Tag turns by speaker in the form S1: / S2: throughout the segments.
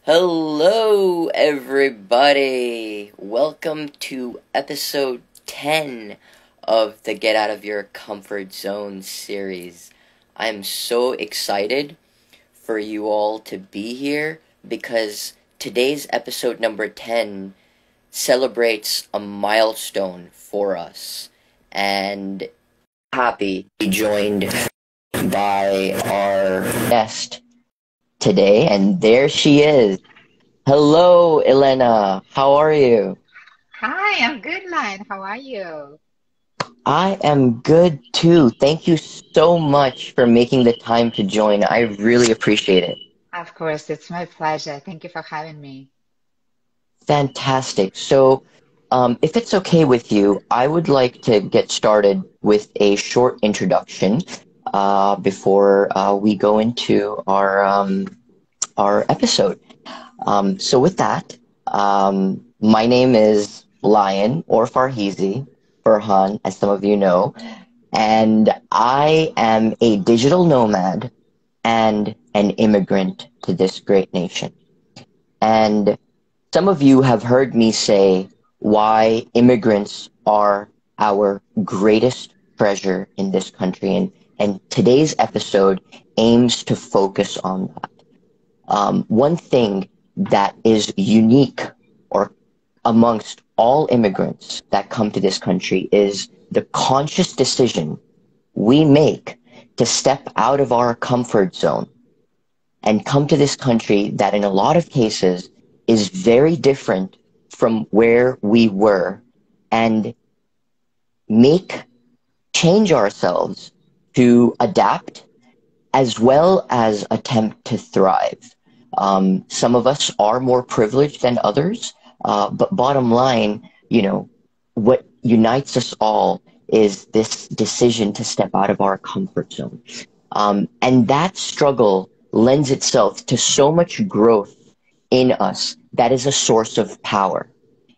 S1: Hello, everybody. Welcome to episode 10 of the Get Out of Your Comfort Zone series. I'm so excited for you all to be here because today's episode number 10 celebrates a milestone for us. And happy to be joined by our guest today, and there she is. Hello, Elena. How are you?
S2: Hi, I'm good, man. How are you?
S1: I am good too. Thank you so much for making the time to join. I really appreciate it.
S2: Of course, it's my pleasure. Thank you for having me.
S1: Fantastic. If it's okay with you, I would like to get started with a short introduction before we go into our episode. With that, my name is Lion or Farhizi, Farhan, as some of you know, and I am a digital nomad and an immigrant to this great nation. And some of you have heard me say why immigrants are our greatest treasure in this country, and today's episode aims to focus on that. One thing that is unique or amongst all immigrants that come to this country is the conscious decision we make to step out of our comfort zone and come to this country that in a lot of cases is very different from where we were and make change ourselves to adapt as well as attempt to thrive. Some of us are more privileged than others, but bottom line, what unites us all is this decision to step out of our comfort zone. And that struggle lends itself to so much growth in us that is a source of power.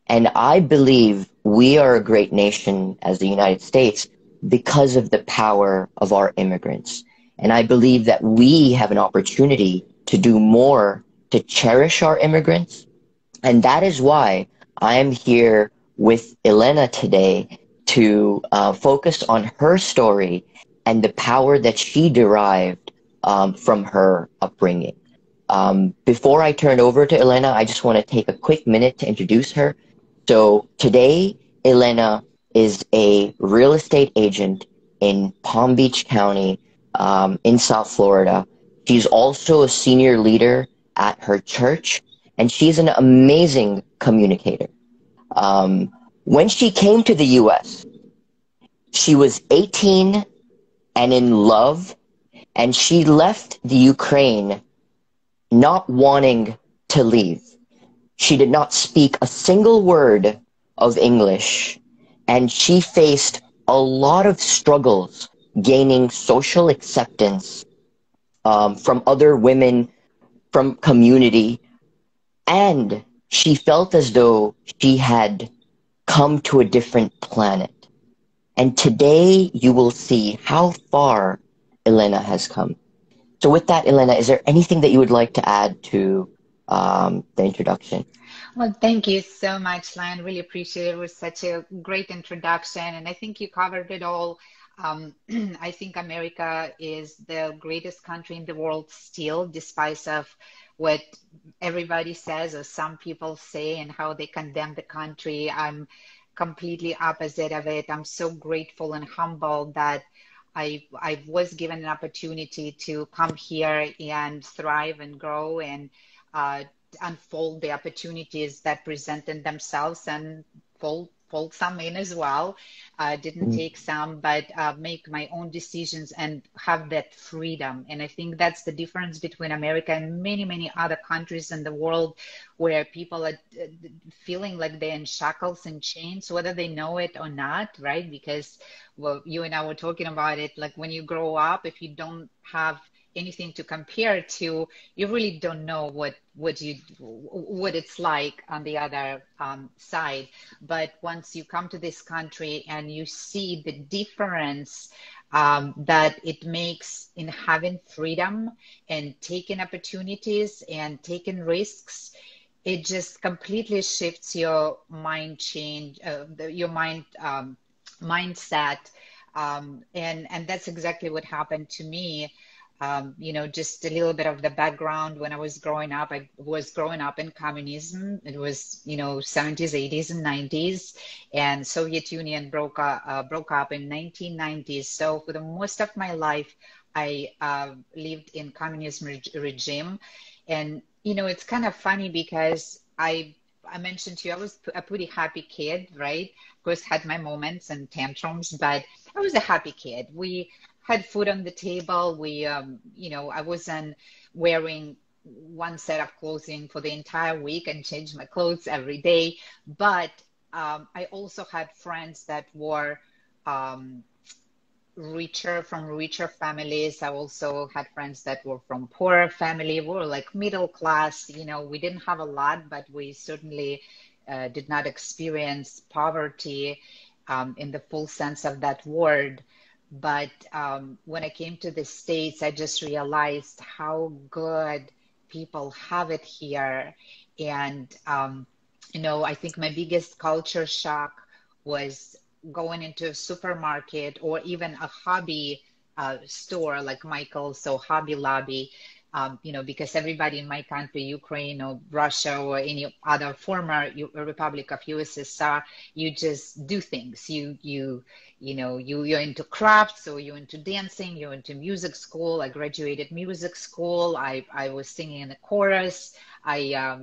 S1: And I believe we are a great nation as the United States because of the power of our immigrants. And I believe that we have an opportunity to do more to cherish our immigrants. And that is why I am here with Elena today to focus on her story and the power that she derived from her upbringing. Before I turn over to Elena, I just want to take a quick minute to introduce her. So today, Elena is a real estate agent in Palm Beach County, in South Florida. She's also a senior leader at her church, and she's an amazing communicator. When she came to the US, she was 18 and in love, and she left the Ukraine not wanting to leave. She did not speak a single word of English, and she faced a lot of struggles gaining social acceptance from other women, from community, and she felt as though she had come to a different planet. And today you will see how far Elena has come. So with that, Elena, is there anything that you would like to add to the introduction?
S2: Well, thank you so much, Lan. Really appreciate it. It was such a great introduction, and I think you covered it all. I think America is the greatest country in the world still, despite of what everybody says or some people say and how they condemn the country. I'm completely opposite of it. I'm so grateful and humbled that I was given an opportunity to come here and thrive and grow and uh, unfold the opportunities that presented themselves and fold some in as well. Didn't
S1: Mm,
S2: take some, but make my own decisions and have that freedom. And I think that's the difference between America and many, many other countries in the world where people are feeling like they're in shackles and chains, whether they know it or not, right? Because, well, you and I were talking about it, like when you grow up, if you don't have anything to compare to, you really don't know what it's like on the other side. But once you come to this country and you see the difference that it makes in having freedom and taking opportunities and taking risks. It just completely shifts your mind change, your mindset. And that's exactly what happened to me. Just a little bit of the background. When I was growing up, I was growing up in communism. It was, 70s, 80s, and 90s, and Soviet Union broke up in 1990s. So for the most of my life, I lived in communism regime, and it's kind of funny because I mentioned to you I was a pretty happy kid, right? Of course, had my moments and tantrums, but I was a happy kid. We had food on the table. I wasn't wearing one set of clothing for the entire week and changed my clothes every day. But I also had friends that were um, from richer families. I also had friends that were from poorer family. We were like middle class. We didn't have a lot, but we certainly did not experience poverty in the full sense of that word. But when I came to the States, I just realized how good people have it here. And, I think my biggest culture shock was going into a supermarket or even a hobby store like Michael's or Hobby Lobby, because everybody in my country, Ukraine or Russia or any other former Republic of USSR, you just do things. You're into crafts, or you're into dancing, you're into music school. I graduated music school. I was singing in a chorus. I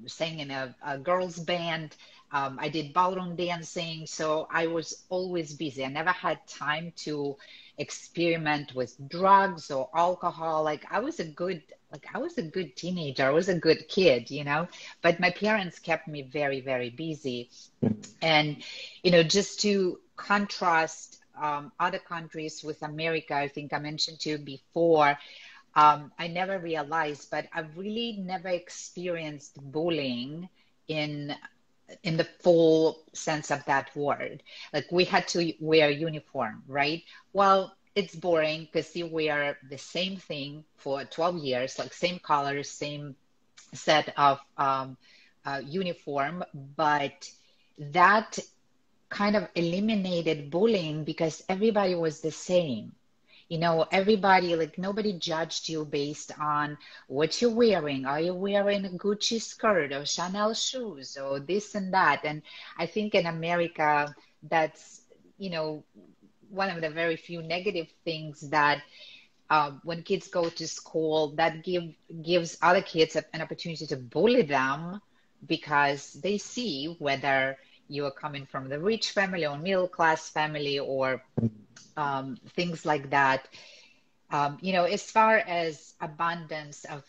S2: sang in a girls band. I did ballroom dancing. So I was always busy. I never had time to experiment with drugs or alcohol. I was a good teenager. I was a good kid, but my parents kept me very, very busy. And, just to contrast other countries with America, I think I mentioned to you before, I never realized, but I've really never experienced bullying in the full sense of that word. Like we had to wear uniform, right? Well, it's boring because you wear the same thing for 12 years, like same colors, same set of uniform, but that kind of eliminated bullying because everybody was the same. Everybody, like nobody judged you based on what you're wearing. Are you wearing a Gucci skirt or Chanel shoes or this and that? And I think in America, that's, one of the very few negative things that when kids go to school, that gives other kids an opportunity to bully them because they see whether you are coming from the rich family or middle class family or things like that. As far as abundance of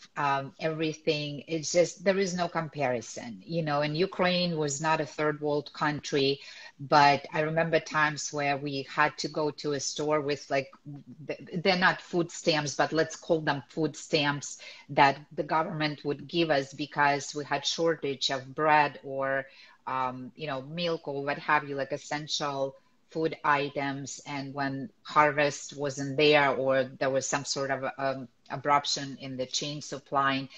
S2: everything, it's just there is no comparison. And Ukraine was not a third world country, but I remember times where we had to go to a store with they're not food stamps, but let's call them food stamps that the government would give us because we had shortage of bread or milk or what have you, like essential food items. And when harvest wasn't there or there was some sort of abruption in the chain supply,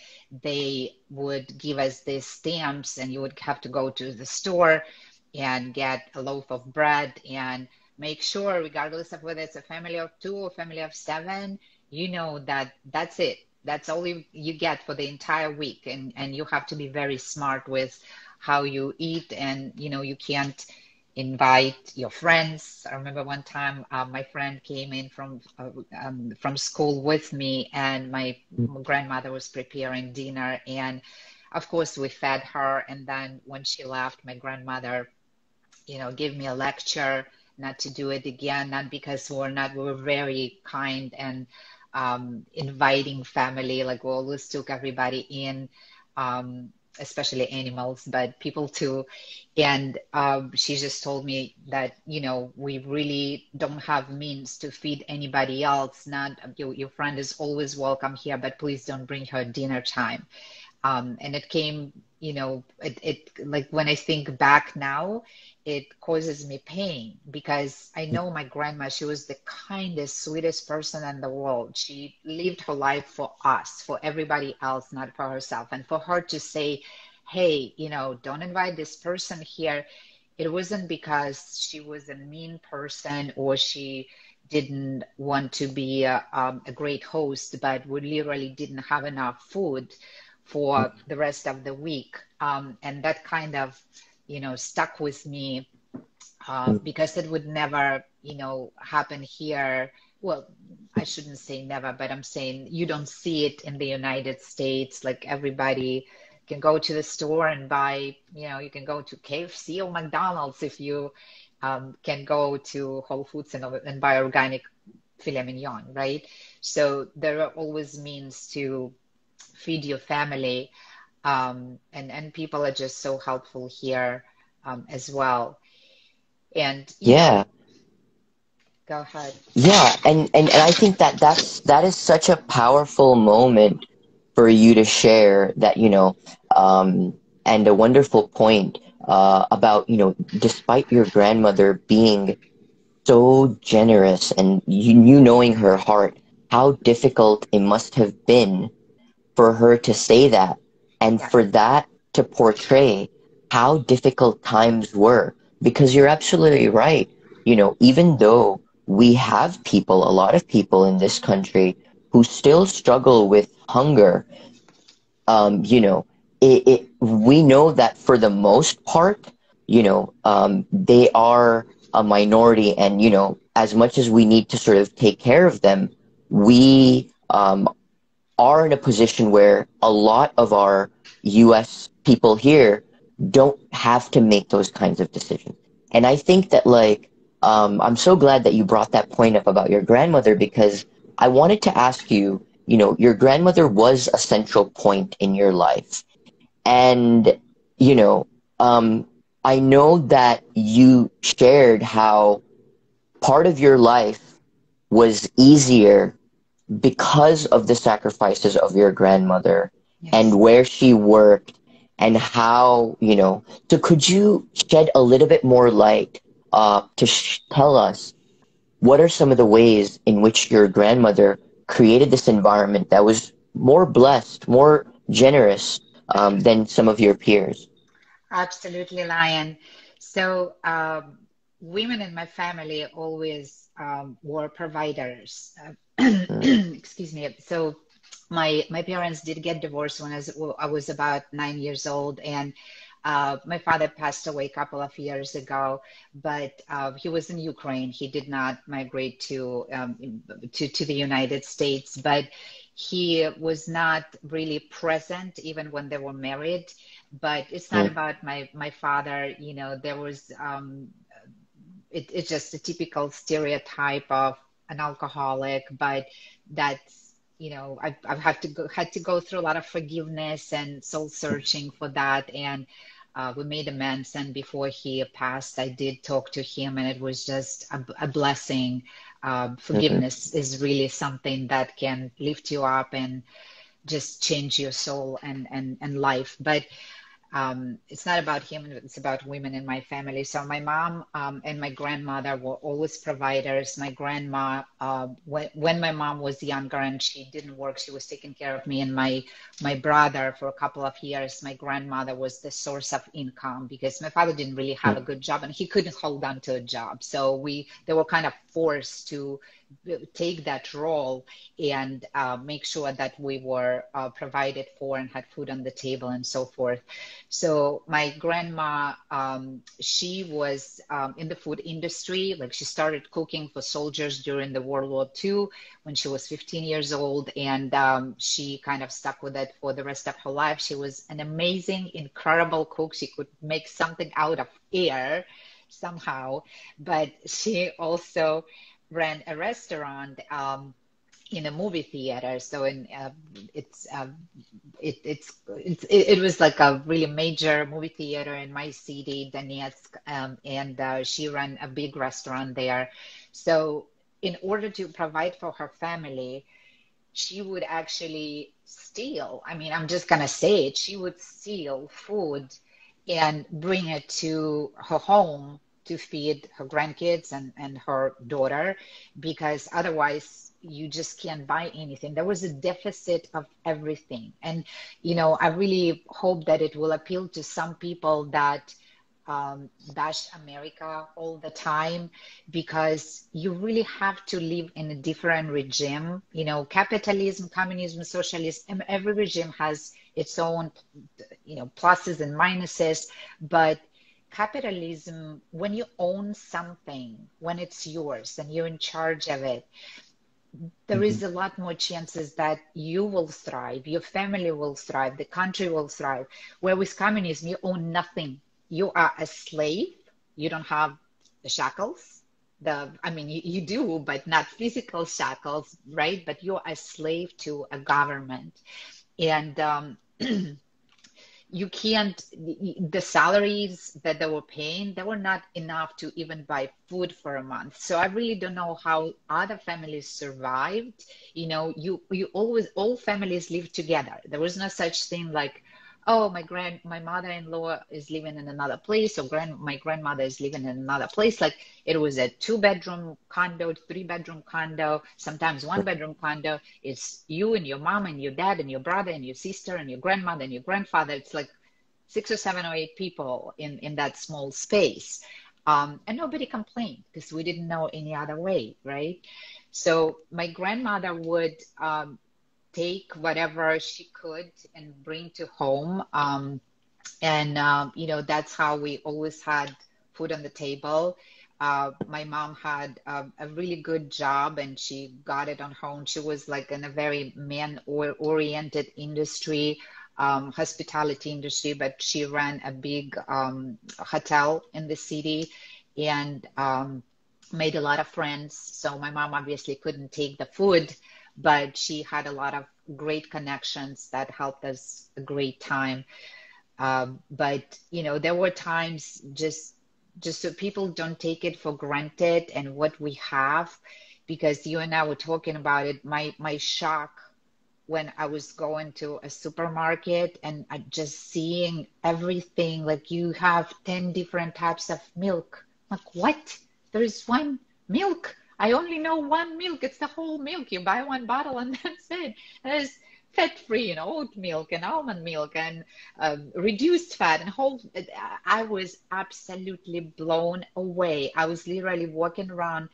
S2: they would give us these stamps and you would have to go to the store and get a loaf of bread and make sure, regardless of whether it's a family of 2 or family of 7, that's it. That's all you get for the entire week. And you have to be very smart with how you eat, and you can't invite your friends. I remember one time my friend came in from school with me, and my grandmother was preparing dinner, and of course we fed her. And then when she left, my grandmother, gave me a lecture not to do it again, not because we were very kind and inviting family, like we always took everybody in. Especially animals, but people too. And she just told me that, we really don't have means to feed anybody else. Not your friend is always welcome here, but please don't bring her dinner time. And it came it like when I think back now, it causes me pain because I know my grandma, she was the kindest, sweetest person in the world. She lived her life for us, for everybody else, not for herself. And for her to say, hey, don't invite this person here, it wasn't because she was a mean person or she didn't want to be a great host, but we literally didn't have enough food for the rest of the week. And that kind of, stuck with me because it would never, happen here. Well, I shouldn't say never, but I'm saying you don't see it in the United States. Like everybody can go to the store and buy, you can go to KFC or McDonald's if you can go to Whole Foods and buy organic filet mignon, right? So there are always means to feed your family. And people are just so helpful here as well. And,
S1: Yeah.
S2: go ahead.
S1: Yeah, and I think that is such a powerful moment for you to share that, um, and a wonderful point about, despite your grandmother being so generous and you knowing her heart, how difficult it must have been for her to say that and
S2: Yeah,
S1: for that to portray how difficult times were. Because you're absolutely right. Even though we have people, a lot of people in this country who still struggle with hunger, we know that for the most part, they are a minority, and as much as we need to sort of take care of them, we are in a position where a lot of our US people here don't have to make those kinds of decisions. And I think that, like, I'm so glad that you brought that point up about your grandmother, because I wanted to ask you, your grandmother was a central point in your life. And, you know, um, I know that you shared how part of your life was easier because of the sacrifices of your grandmother
S2: yes.
S1: and where she worked and how, so could you shed a little bit more light to tell us what are some of the ways in which your grandmother created this environment that was more blessed, more generous than some of your peers?
S2: Absolutely, Lion. So, women in my family always were providers.
S1: Mm,
S2: Excuse me. So, my parents did get divorced when I was about 9 years old, and my father passed away a couple of years ago. But he was in Ukraine. He did not migrate to the United States, but he was not really present even when they were married. But it's not
S1: mm,
S2: about my father. There was it's just a typical stereotype of an alcoholic, but that's I've had to go through a lot of forgiveness and soul searching for that, and we made amends. And before he passed, I did talk to him, and it was just a blessing.
S1: mhm,
S2: Forgiveness is really something that can lift you up and just change your soul and life. But it's not about him, it's about women in my family. So my mom and my grandmother were always providers. My grandma, when my mom was younger and she didn't work, she was taking care of me and my brother for a couple of years. My grandmother was the source of income because my father didn't really have a
S1: mm,
S2: good job and he couldn't hold on to a job. So they were kind of forced to take that role and make sure that we were provided for and had food on the table and so forth. So my grandma, she was in the food industry. Like she started cooking for soldiers during the World War II when she was 15 years old, and she kind of stuck with it for the rest of her life. She was an amazing, incredible cook. She could make something out of air somehow, but she also ran a restaurant. In a movie theater. So it's it was like a really major movie theater in my city, Donetsk, and she ran a big restaurant there. So in order to provide for her family, she would actually steal. I mean, I'm just gonna say it. She would steal food and bring it to her home to feed her grandkids and her daughter, because otherwise you just can't buy anything. There was a deficit of everything. And, I really hope that it will appeal to some people that bash America all the time, because you really have to live in a different regime. Capitalism, communism, socialism, every regime has its own, pluses and minuses. But capitalism, when you own something, when it's yours and you're in charge of it, there
S1: Hmm.
S2: is a lot more chances that you will thrive, your family will thrive, the country will thrive. Where with communism, you own nothing. You are a slave. You don't have the shackles. I mean, you do, but not physical shackles, right? But you're a slave to a government. And you can't, the salaries that they were paying, they were not enough to even buy food for a month. So I really don't know how other families survived. You always, all families live together. There was no such thing like, oh, my mother-in-law is living in another place, or my grandmother is living in another place. Like, it was a 2-bedroom condo, 3-bedroom condo, sometimes 1-bedroom condo. It's you and your mom and your dad and your brother and your sister and your grandmother and your grandfather. It's like 6 or 7 or 8 people in that small space. And nobody complained because we didn't know any other way, right? So my grandmother would take whatever she could and bring to home. That's how we always had food on the table. My mom had a really good job, and she got it on her own. She was like in a very man-oriented industry, hospitality industry, but she ran a big hotel in the city, and made a lot of friends. So my mom obviously couldn't take the food, but she had a lot of great connections that helped us a great time. But there were times, just so people don't take it for granted and what we have, because you and I were talking about it. My shock when I was going to a supermarket and I just seeing everything, like you have 10 different types of milk. Like, what? There is one milk. I only know one milk. It's the whole milk. You buy one bottle and that's it. And there's fat-free and oat milk and almond milk and reduced fat and whole. I was absolutely blown away. I was literally walking around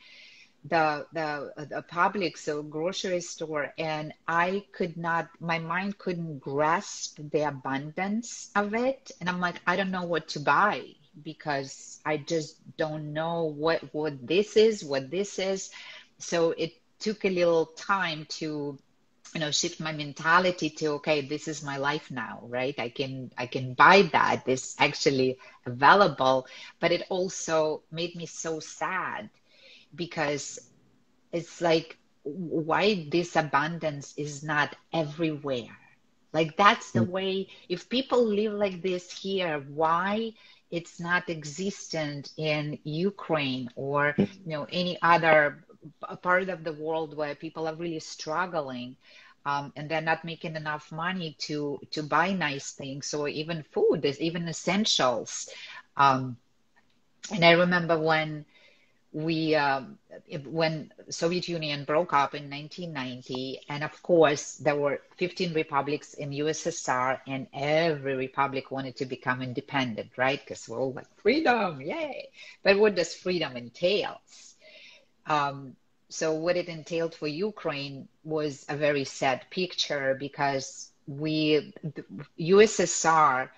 S2: the public, so grocery store, and my mind couldn't grasp the abundance of it. And I'm like, I don't know what to buy, because I just don't know what this is. So it took a little time to shift my mentality to, okay, this is my life now, right? I can buy that. This actually available. But it also made me so sad, because it's like, why this abundance is not everywhere? Like, that's the way, if people live like this here, why it's not existent in Ukraine or any other part of the world where people are really struggling, and they're not making enough money to buy nice things, or even food, even essentials. And I remember we when Soviet Union broke up in 1990, and of course there were 15 republics in USSR, and every republic wanted to become independent, right? Because we're all like, freedom, yay! But what does freedom entail? So what it entailed for Ukraine was a very sad picture, because the USSR,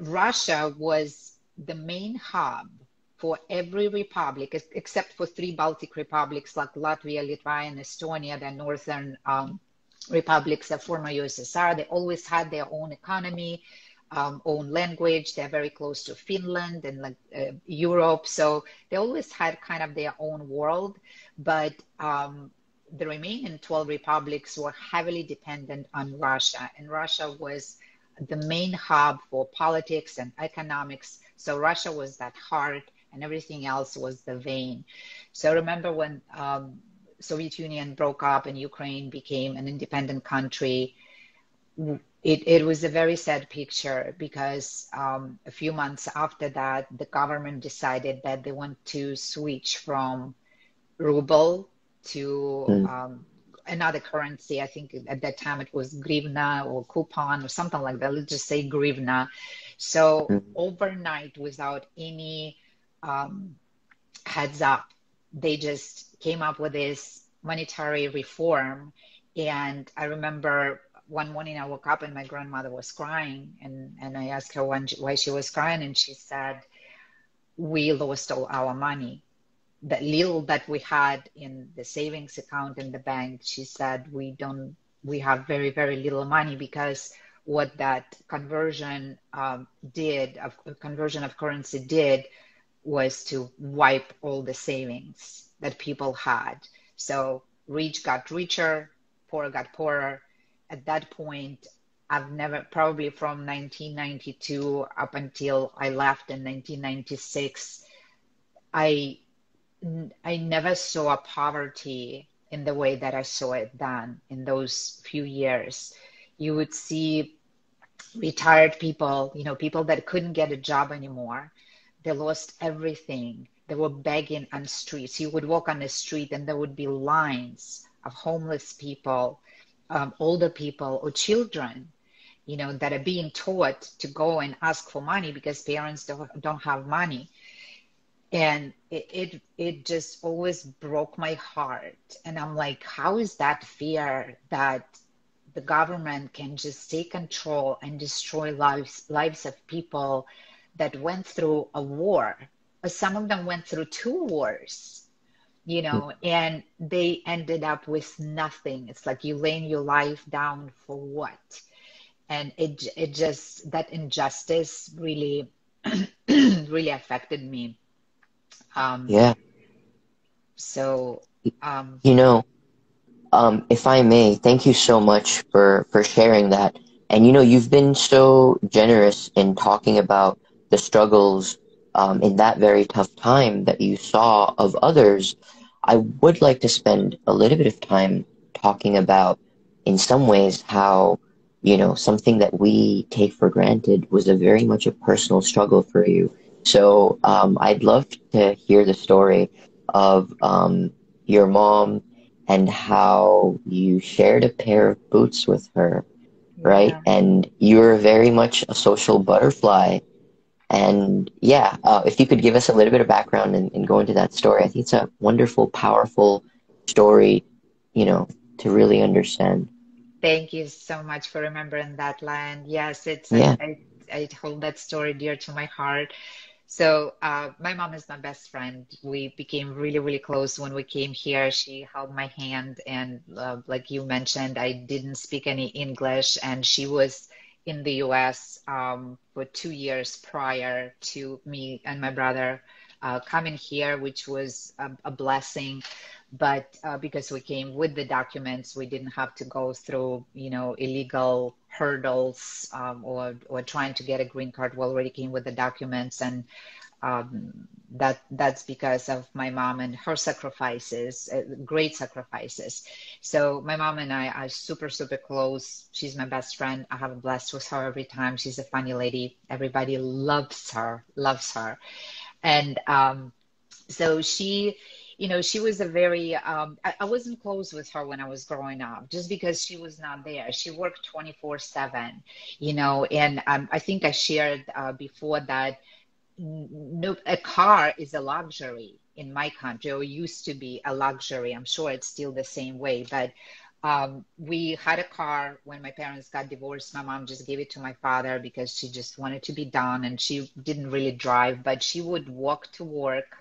S2: Russia was the main hub for every republic, except for 3 Baltic republics like Latvia, Lithuania, and Estonia, the northern republics of former USSR. They always had their own economy, own language. They're very close to Finland and like Europe. So they always had kind of their own world. But the remaining 12 republics were heavily dependent on Russia. And Russia was the main hub for politics and economics. So Russia was that heart, and everything else was the vein. So I remember when Soviet Union broke up and Ukraine became an independent country, it was a very sad picture because a few months after that, the government decided that they want to switch from ruble to
S1: mm,
S2: another currency. I think at that time it was grivna or coupon or something like that. Let's just say grivna. So
S1: mm.
S2: overnight, without any um, heads up, they just came up with this monetary reform. And I remember one morning I woke up and my grandmother was crying, and I asked her why she was crying, and she said, "We lost all our money. The little that we had in the savings account in the bank," she said, we have very, very little money because what that conversion of currency did was to wipe all the savings that people had. So rich got richer, poor got poorer. At that point, I've never, probably from 1992 up until I left in 1996, I I never saw poverty in the way that I saw it then in those few years. You would see retired people, people that couldn't get a job anymore. They lost everything. They were begging on streets. You would walk on the street and there would be lines of homeless people, older people, or children, that are being taught to go and ask for money because parents don't have money. And it just always broke my heart. And I'm like, how is that fair that the government can just take control and destroy lives of people that went through a war? Some of them went through two wars, and they ended up with nothing. It's like you laying your life down for what? And it just, that injustice really really affected me. Um,
S1: Yeah.
S2: so, um,
S1: You know, if I may, thank you so much for sharing that. And you've been so generous in talking about the struggles in that very tough time that you saw of others. I would like to spend a little bit of time talking about, in some ways, how, something that we take for granted was a very much a personal struggle for you. So I'd love to hear the story of your mom and how you shared a pair of boots with her, right?
S2: yeah.
S1: And you were very much a social butterfly. And yeah, if you could give us a little bit of background and go into that story, I think it's a wonderful, powerful story, you know, to really understand.
S2: Thank you so much for remembering that line. Yes, it's
S1: Yeah.
S2: I hold that story dear to my heart. So, my mom is my best friend. We became really, really close when we came here. She held my hand, and like you mentioned, I didn't speak any English, and she was in the US for 2 years prior to me and my brother coming here, which was a blessing. But because we came with the documents, we didn't have to go through, illegal hurdles, or trying to get a green card. We already came with the documents, and that's because of my mom and her sacrifices, great sacrifices. So my mom and I are super, super close. She's my best friend. I have a blast with her every time. She's a funny lady. Everybody loves her, loves her. And so she was a very, I wasn't close with her when I was growing up, just because she was not there. She worked 24/7, and I think I shared before that no, a car is a luxury in my country, or used to be a luxury. I'm sure it's still the same way, but we had a car when my parents got divorced. My mom just gave it to my father because she just wanted to be done, and she didn't really drive, but she would walk to work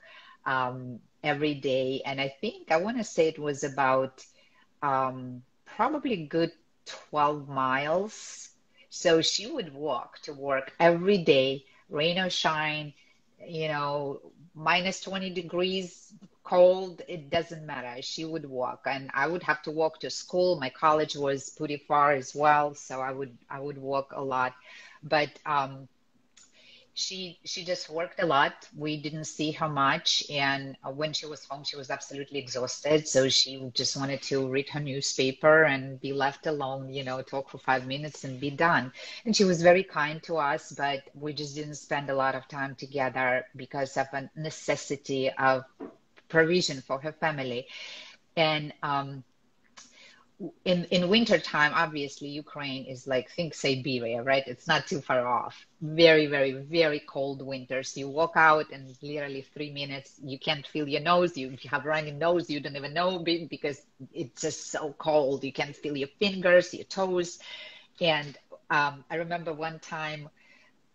S2: every day. And I think I want to say it was about probably a good 12 miles. So she would walk to work every day, rain or shine, minus 20 degrees, cold, it doesn't matter. She would walk, and I would have to walk to school. My college was pretty far as well, so I would walk a lot. But She just worked a lot. We didn't see her much, and when she was home, she was absolutely exhausted. So she just wanted to read her newspaper and be left alone, talk for 5 minutes and be done. And she was very kind to us, but we just didn't spend a lot of time together because of a necessity of provision for her family. And in winter time, obviously Ukraine is like, think Siberia, right? It's not too far off. Very, very, very cold winters. You walk out and literally 3 minutes, you can't feel your nose. You have runny nose, you don't even know because it's just so cold. You can't feel your fingers, your toes. And I remember one time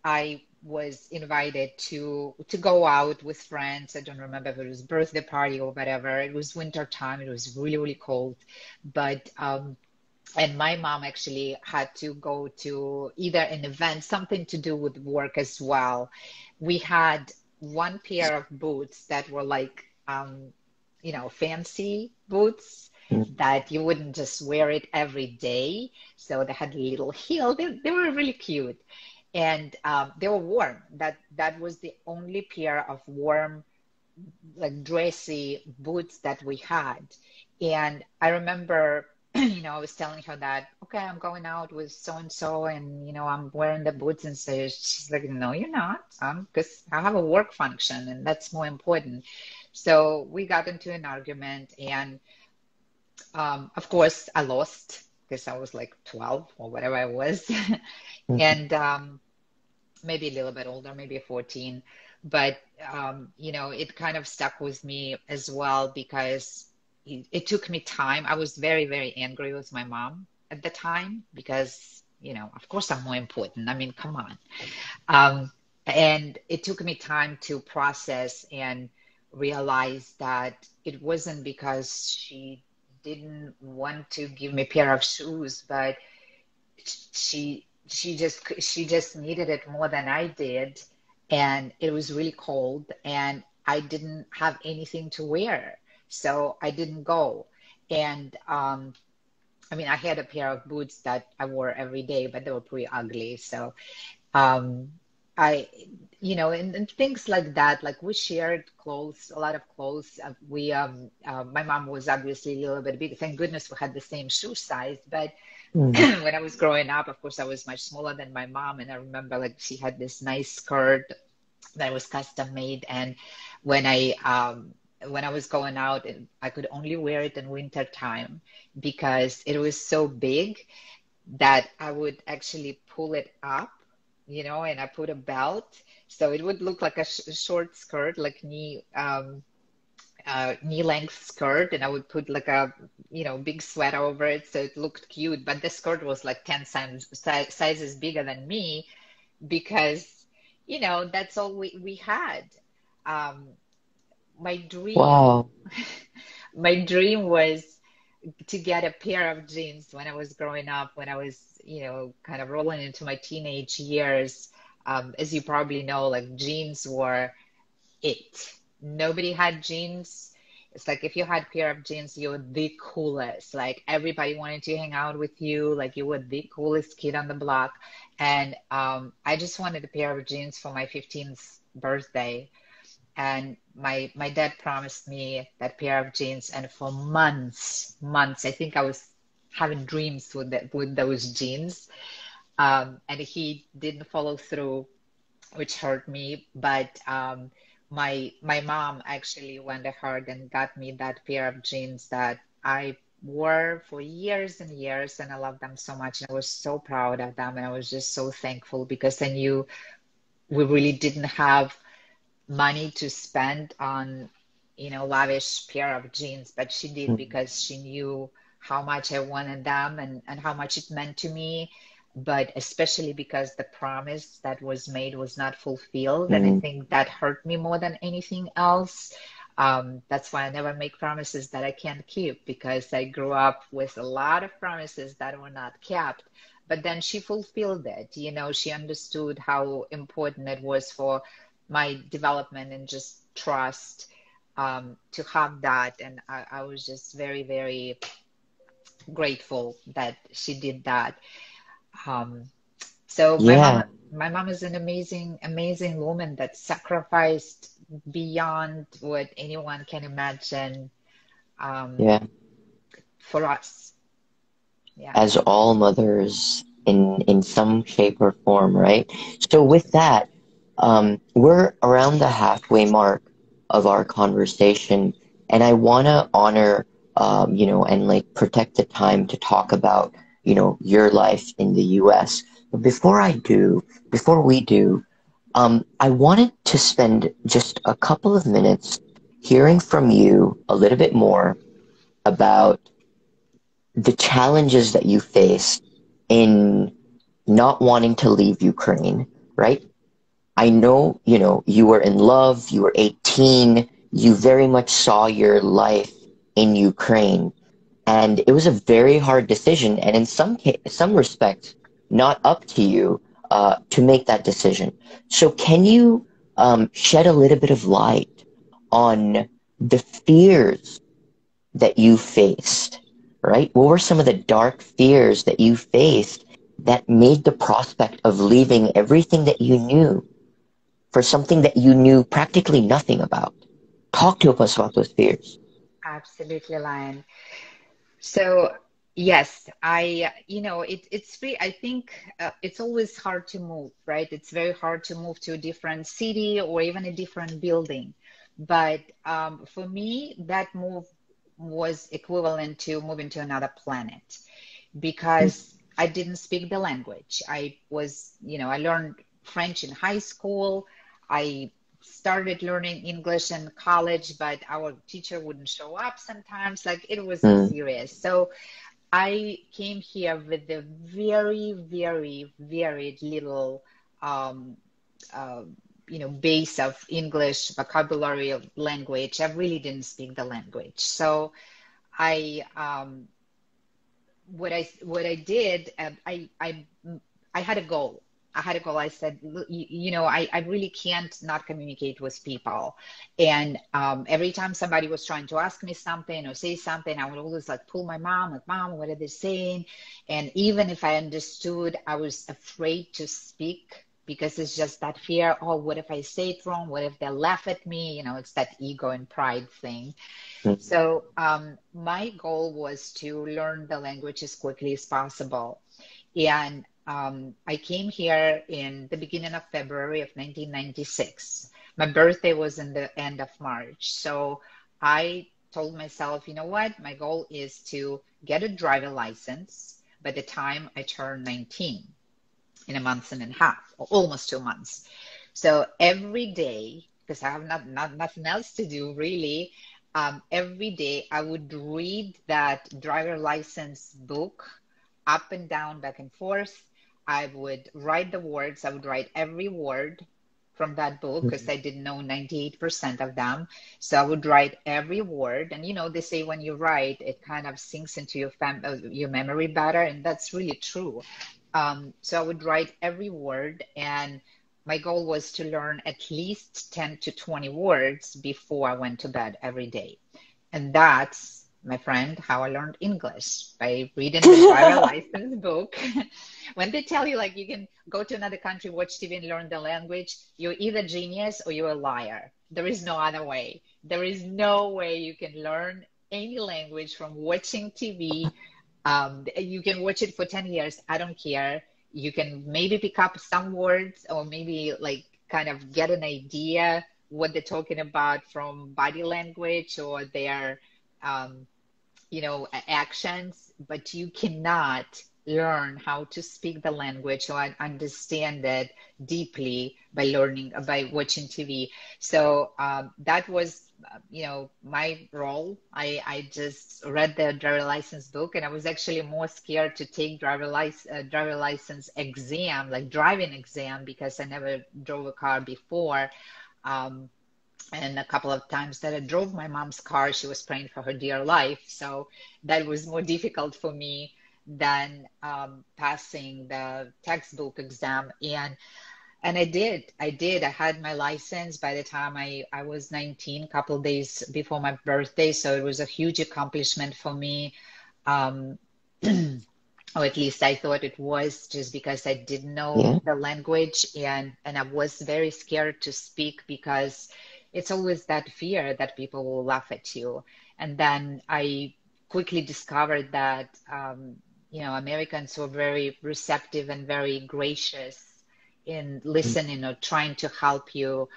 S2: I was invited to go out with friends. I don't remember if it was birthday party or whatever. It was winter time. It was really, really cold. But and my mom actually had to go to either an event, something to do with work as well. We had one pair of boots that were like fancy boots that you wouldn't just wear it every day. So they had a little heel. They were really cute, and they were warm. That was the only pair of warm, like dressy boots that we had. And I remember, I was telling her that, okay, I'm going out with so and so, and I'm wearing the boots, and so she's like, no, you're not, because I have a work function, and that's more important. So we got into an argument, and of course, I lost because I was like 12 or whatever I was, and maybe a little bit older, maybe 14. But, it kind of stuck with me as well because it took me time. I was very, very angry with my mom at the time because, of course I'm more important. I mean, come on. And it took me time to process and realize that it wasn't because she didn't want to give me a pair of shoes, but she just needed it more than I did, and it was really cold, and I didn't have anything to wear, so I didn't go. And I mean, I had a pair of boots that I wore every day, but they were pretty ugly. So um, and things like that, like we shared clothes, a lot of clothes. My mom was obviously a little bit big. Thank goodness we had the same shoe size, but
S1: Mm.
S2: when I was growing up, of course, I was much smaller than my mom, and I remember like she had this nice skirt that was custom made, and when I when I was going out, I could only wear it in winter time because it was so big that I would actually pull it up, and I put a belt, so it would look like a short skirt, like knee length skirt, and I would put like a big sweater over it so it looked cute, but the skirt was like 10 sizes bigger than me because that's all we had. um my dream
S1: Wow.
S2: my dream was to get a pair of jeans when I was growing up, when I was kind of rolling into my teenage years. As you probably know, like jeans were it. Nobody had jeans. It's like if you had a pair of jeans, you were the coolest. Like everybody wanted to hang out with you. Like you were the coolest kid on the block. And I just wanted a pair of jeans for my 15th birthday. And my dad promised me that pair of jeans. And for months, I think I was having dreams with those jeans. And he didn't follow through, which hurt me. But my mom actually went ahead and got me that pair of jeans that I wore for years and years, and I loved them so much. And I was so proud of them, and I was just so thankful because I knew we really didn't have money to spend on, lavish pair of jeans, but she did
S1: Mm.
S2: because she knew how much I wanted them and how much it meant to me. But especially because the promise that was made was not fulfilled. And I
S1: Mm.
S2: think that hurt me more than anything else. That's why I never make promises that I can't keep because I grew up with a lot of promises that were not kept. But then she fulfilled it. She understood how important it was for my development and just trust, to have that. And I was just very, very grateful that she did that. Um, so my mom,
S1: Yeah.
S2: my mom is an amazing, amazing woman that sacrificed beyond what anyone can imagine, um,
S1: Yeah.
S2: for us. Yeah,
S1: As all mothers in some shape or form, right? So with that, we're around the halfway mark of our conversation, and I want to honor, and like protect the time to talk about, your life in the U.S. But before we do, I wanted to spend just a couple of minutes hearing from you a little bit more about the challenges that you face in not wanting to leave Ukraine, right? I know, you were in love, you were 18, you very much saw your life in Ukraine, and it was a very hard decision, and in some respects, not up to you to make that decision. So can you shed a little bit of light on the fears that you faced, right? What were some of the dark fears that you faced that made the prospect of leaving everything that you knew for something that you knew practically nothing about? Talk to us about those fears.
S2: absolutely, Lion. So yes, it's free. I think it's always hard to move, right? It's very hard to move to a different city or even a different building. But for me, that move was equivalent to moving to another planet because I didn't speak the language. I learned French in high school. I started learning English in college, but our teacher wouldn't show up sometimes. Like it was
S1: Mm,
S2: serious. So I came here with a very, very, very little, um, uh, base of English vocabulary of language. I really didn't speak the language. So I, what I did, I had a goal. I had a goal. I said, "Look, I really can't not communicate with people." And every time somebody was trying to ask me something or say something, I would always like pull my mom, like, "Mom, what are they saying?" And even if I understood, I was afraid to speak because it's just that fear. Oh, what if I say it wrong? What if they laugh at me? It's that ego and pride thing.
S1: mm,
S2: So my goal was to learn the language as quickly as possible. And I came here in the beginning of February of 1996. My birthday was in the end of March. So I told myself, you know what? My goal is to get a driver license by the time I turn 19 in a month and a half, or almost 2 months. So every day, because I have nothing else to do really, every day I would read that driver license book up and down, back and forth. I would write the words. I would write every word from that book because
S1: mm,
S2: I didn't know 98% of them. So I would write every word. And they say when you write, it kind of sinks into your memory better, and that's really true. So I would write every word, and my goal was to learn at least 10 to 20 words before I went to bed every day. And that's, my friend, how I learned English by reading the driver license book. When they tell you, like, you can go to another country, watch TV, and learn the language, you're either genius or you're a liar. There is no other way. There is no way you can learn any language from watching TV. You can watch it for 10 years. I don't care. You can maybe pick up some words or maybe like kind of get an idea what they're talking about from body language or their, um, actions, but you cannot learn how to speak the language or understand it deeply by by watching TV. So that was, my role. I just read the driver license book, and I was actually more scared to take driver license exam, like driving exam, because I never drove a car before. Um, and a couple of times that I drove my mom's car, she was praying for her dear life. So that was more difficult for me than passing the textbook exam. And I did. I had my license by the time I was 19, a couple of days before my birthday. So it was a huge accomplishment for me. Um, or at least I thought it was, just because I didn't know
S1: Yeah.
S2: the language, and I was very scared to speak because it's always that fear that people will laugh at you. And then I quickly discovered that Americans were very receptive and very gracious in listening or trying to help you.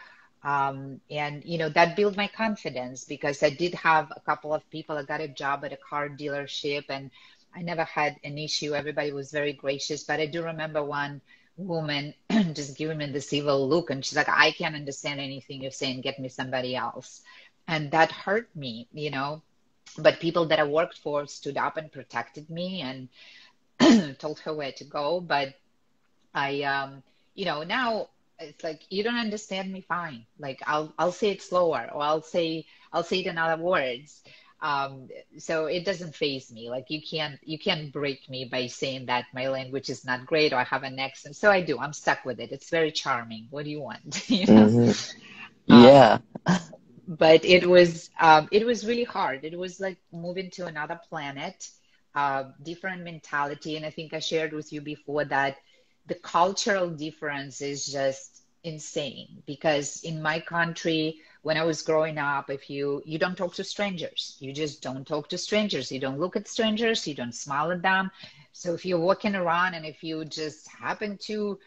S2: And that built my confidence, because I did have a couple of people. I got a job at a car dealership, and I never had an issue. Everybody was very gracious. But I do remember one woman just giving me this evil look, and she's like, I can't understand anything you're saying. Get me somebody else. And that hurt me. But people that I worked for stood up and protected me and told her where to go. But now it's like, you don't understand me, fine. Like, I'll say it slower, or I'll say it in other words. Um, so it doesn't faze me. Like, you can't break me by saying that my language is not great or I have an accent. So I do. I'm stuck with it. It's very charming. What do you want?
S1: Hmm.
S2: Um,
S1: Yeah.
S2: but it was really hard. It was like moving to another planet, different mentality. And I think I shared with you before that the cultural difference is just insane, because in my country, when I was growing up, if you don't talk to strangers, you just don't talk to strangers, you don't look at strangers, you don't smile at them. So if you're walking around and if you just happen to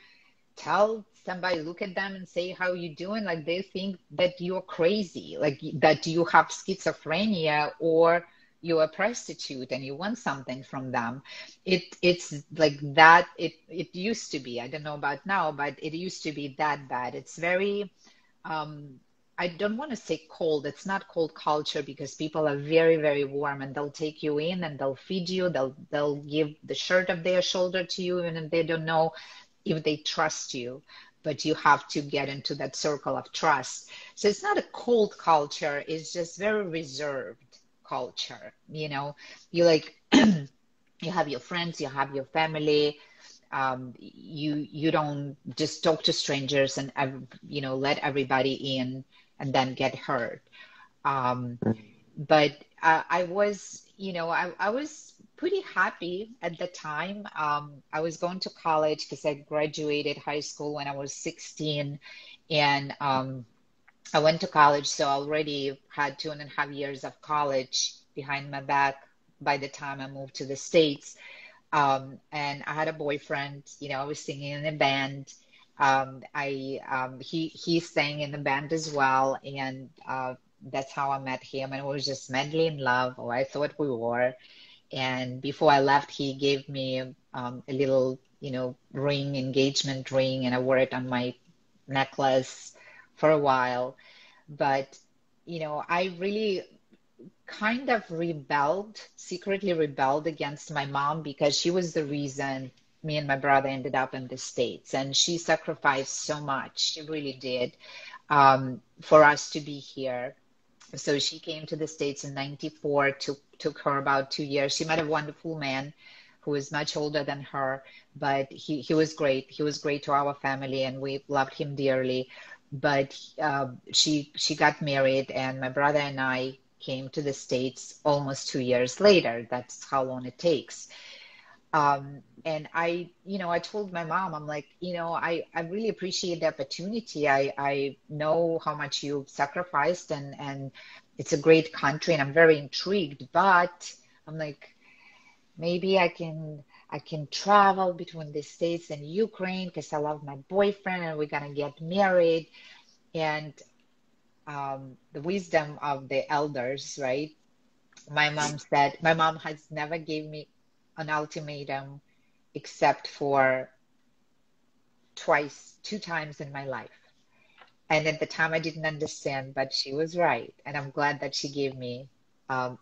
S2: tell somebody, look at them and say, how you doing, like, they think that you're crazy, like that you have schizophrenia, or you're a prostitute and you want something from them. It's like that. It used to be, I don't know about now, but it used to be that bad. It's very um I don't want to say cold. It's not cold culture, because people are very, very warm, and they'll take you in and they'll feed you. They'll give the shirt of their shoulder to you, even if they don't know if they trust you. But you have to get into that circle of trust. So it's not a cold culture. It's just very reserved culture. You like you have your friends, you have your family. You don't just talk to strangers and let everybody in and then get hurt. Um, but I was, I was pretty happy at the time. I was going to college because I graduated high school when I was 16, and I went to college, so I already had 2.5 years of college behind my back by the time I moved to the States. And I had a boyfriend. I was singing in a band. He sang in the band as well, and that's how I met him. And we were just madly in love, or I thought we were. And before I left, he gave me a little, ring, engagement ring, and I wore it on my necklace for a while. But I really kind of secretly rebelled against my mom, because she was the reason me and my brother ended up in the States. And she sacrificed so much. She really did, for us to be here. So she came to the States in 94. Took her about 2 years. She met a wonderful man who was much older than her, but he was great. He was great to our family, and we loved him dearly. But she got married, and my brother and I came to the States almost 2 years later. That's how long it takes. And I told my mom, I'm like, I really appreciate the opportunity. I know how much you've sacrificed, and it's a great country, and I'm very intrigued, but I'm like, maybe I can travel between the States and Ukraine, because I love my boyfriend and we're gonna get married. And the wisdom of the elders, right? My mom has never gave me an ultimatum except for twice, 2 times in my life. And at the time, I didn't understand, but she was right. And I'm glad that she gave me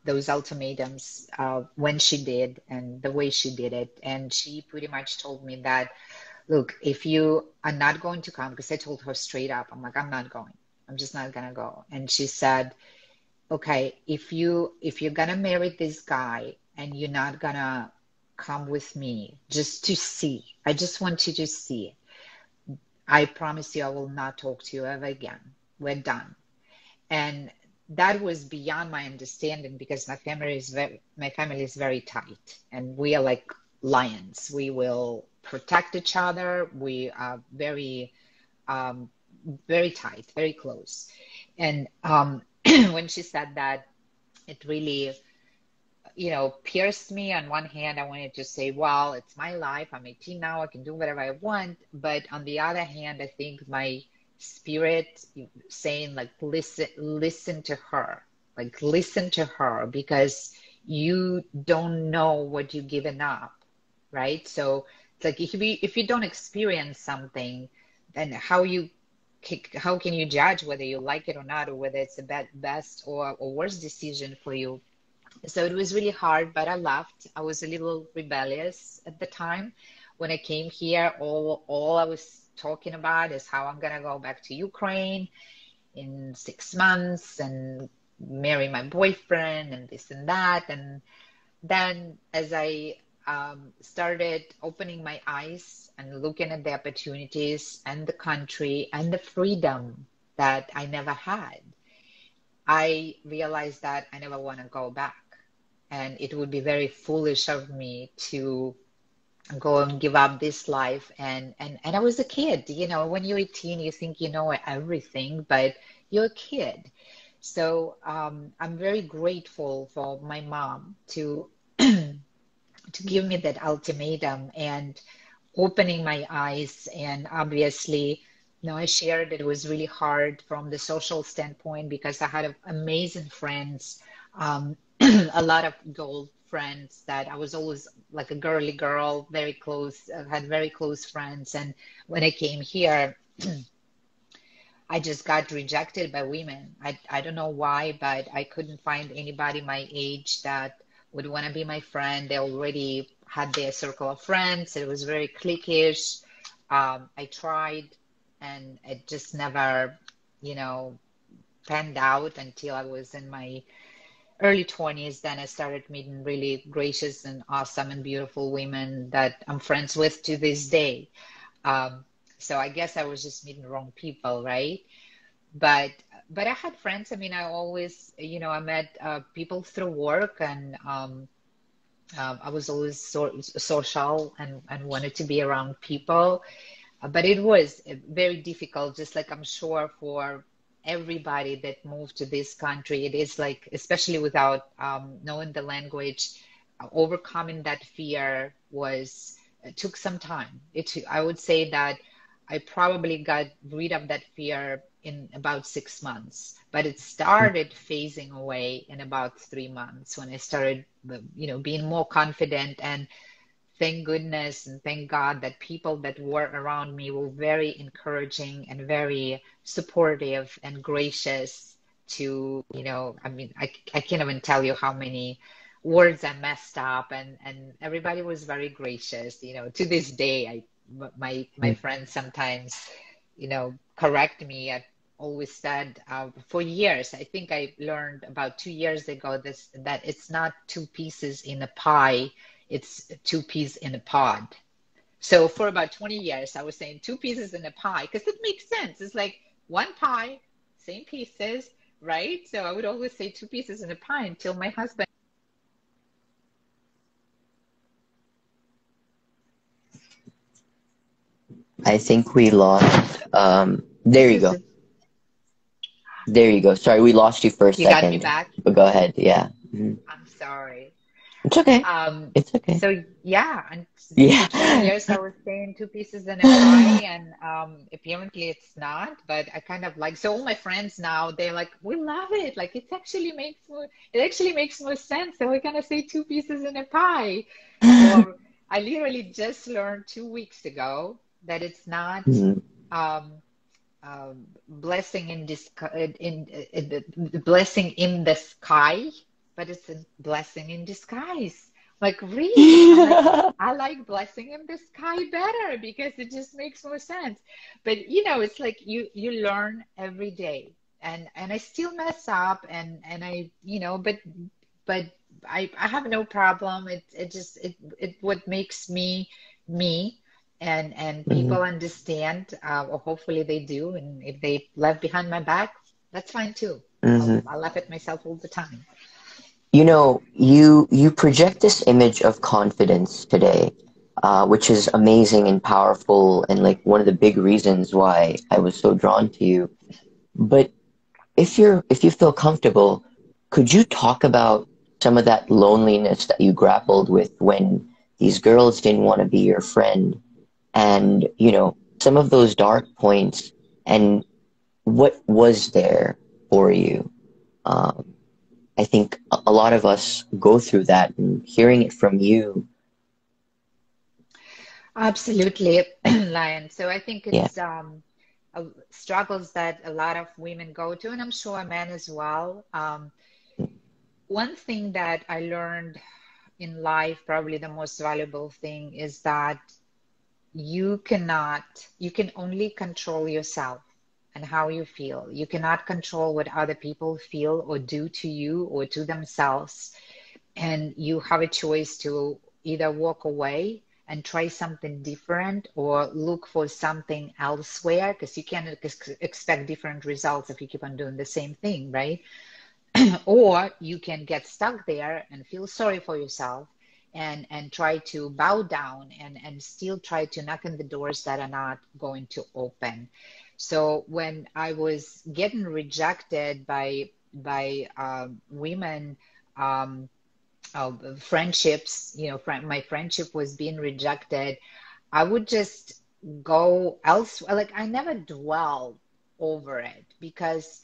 S2: those ultimatums when she did and the way she did it. And she pretty much told me that, look, if you are not going to come, because I told her straight up, I'm like, I'm not going. I'm just not gonna go. And she said, okay, if you're gonna marry this guy and you're not gonna come with me just to see, I just want you to see. I promise you I will not talk to you ever again. We're done. And that was beyond my understanding, because my family is very tight, and we are like lions. We will protect each other. We are um, very tight, very close. And when she said that, it really, pierced me. On one hand, I wanted to say, well, it's my life. I'm 18 now. I can do whatever I want. But on the other hand, I think my spirit saying, like, listen to her, like, listen to her, because you don't know what you've given up, right? So it's like, if you don't experience something, then how can you judge whether you like it or not, or whether it's the best or worst decision for you? So it was really hard, but I left. I was a little rebellious at the time. When I came here, all I was talking about is how I'm gonna go back to Ukraine in 6 months and marry my boyfriend and this and that. And then as I started opening my eyes and looking at the opportunities and the country and the freedom that I never had, I realized that I never want to go back. And it would be very foolish of me to go and give up this life. And I was a kid, when you're 18, you think you know everything, but you're a kid. So I'm very grateful for my mom to to give me that ultimatum and opening my eyes. And obviously, I shared it was really hard from the social standpoint because I had amazing friends, a lot of girl friends that I was always like a girly girl, very close, had very close friends. And when I came here, I just got rejected by women. I don't know why, but I couldn't find anybody my age that would want to be my friend. They already had their circle of friends. It was very cliquish. I tried, and it just never, panned out until I was in my early 20s. Then I started meeting really gracious and awesome and beautiful women that I'm friends with to this day. So I guess I was just meeting the wrong people, right? But I had friends. I mean, I always, I met people through work, and I was always social and wanted to be around people. But it was very difficult, just like I'm sure for everybody that moved to this country. It is like, especially without knowing the language, overcoming that fear it took some time. I would say that I probably got rid of that fear in about 6 months, but it started phasing away in about 3 months when I started, being more confident. And thank goodness and thank God that people that were around me were very encouraging and very supportive and gracious to, I mean, I can't even tell you how many words I messed up, and everybody was very gracious. To this day, my friends sometimes, correct me. I always said for years, I think I learned about 2 years ago that it's not two pieces in a pie, it's two peas in a pod. So for about 20 years, I was saying two pieces in a pie because it makes sense. It's like one pie, same pieces, right? So I would always say two pieces in a pie until my husband.
S1: I think we lost. There
S2: This
S1: you
S2: is,
S1: go. There you go. Sorry, we lost you for a
S2: you got me
S1: second,
S2: back.
S1: but go ahead. Yeah.
S2: I'm sorry.
S1: It's okay.
S2: Um,
S1: It's okay.
S2: so yeah, and for 20
S1: Yeah.
S2: years I was saying two pieces in a pie, and apparently it's not. But I kind of like, so all my friends now, they're like, we love it. Like it actually makes more sense. So we're gonna say two pieces in a pie. Or I literally just learned 2 weeks ago that it's not
S1: Mhm.
S2: um, blessing in this the blessing in the sky, but it's a blessing in disguise. Like, really? I'm like, I like blessing in the sky better because it just makes more sense. But it's like you learn every day, and I still mess up, and I but I have no problem. It what makes me me, and people
S1: Mhm.
S2: understand, or hopefully they do. And if they laugh behind my back, that's fine too.
S1: Mhm.
S2: I laugh at myself all the time.
S1: you project this image of confidence today, which is amazing and powerful, and like one of the big reasons why I was so drawn to you. But if you feel comfortable, could you talk about some of that loneliness that you grappled with when these girls didn't want to be your friend, and some of those dark points, and what was there for you? Um, I think a lot of us go through that, and hearing it from you,
S2: Absolutely, Lion. So I think
S1: yeah,
S2: it's struggles that a lot of women go to, and I'm sure men as well. One thing that I learned in life, probably the most valuable thing, is that you can only control yourself and how you feel. You cannot control what other people feel or do to you or to themselves. And you have a choice to either walk away and try something different or look for something elsewhere because you can't expect different results if you keep on doing the same thing, right? Or you can get stuck there and feel sorry for yourself and try to bow down and still try to knock on the doors that are not going to open. So when I was getting rejected by women, um, friendships, my friendship was being rejected, I would just go elsewhere. Like I never dwelled over it because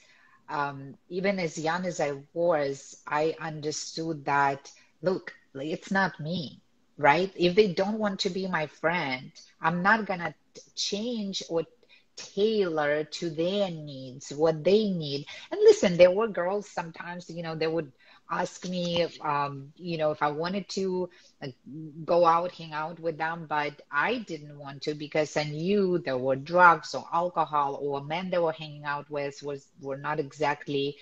S2: even as young as I was, I understood that, look, like, it's not me, right? If they don't want to be my friend, I'm not gonna change or tailor to their needs what they need. And listen, there were girls sometimes, they would ask me if I wanted to like, go out, hang out with them, but I didn't want to because I knew there were drugs or alcohol or men they were hanging out with were not exactly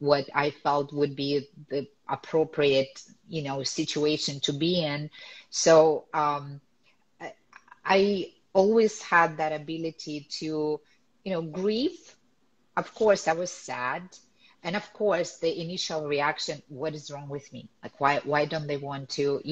S2: what I felt would be the appropriate, situation to be in. So I always had that ability to, grieve. Of course, I was sad. And of course, the initial reaction, what is wrong with me? Like, why don't they want to,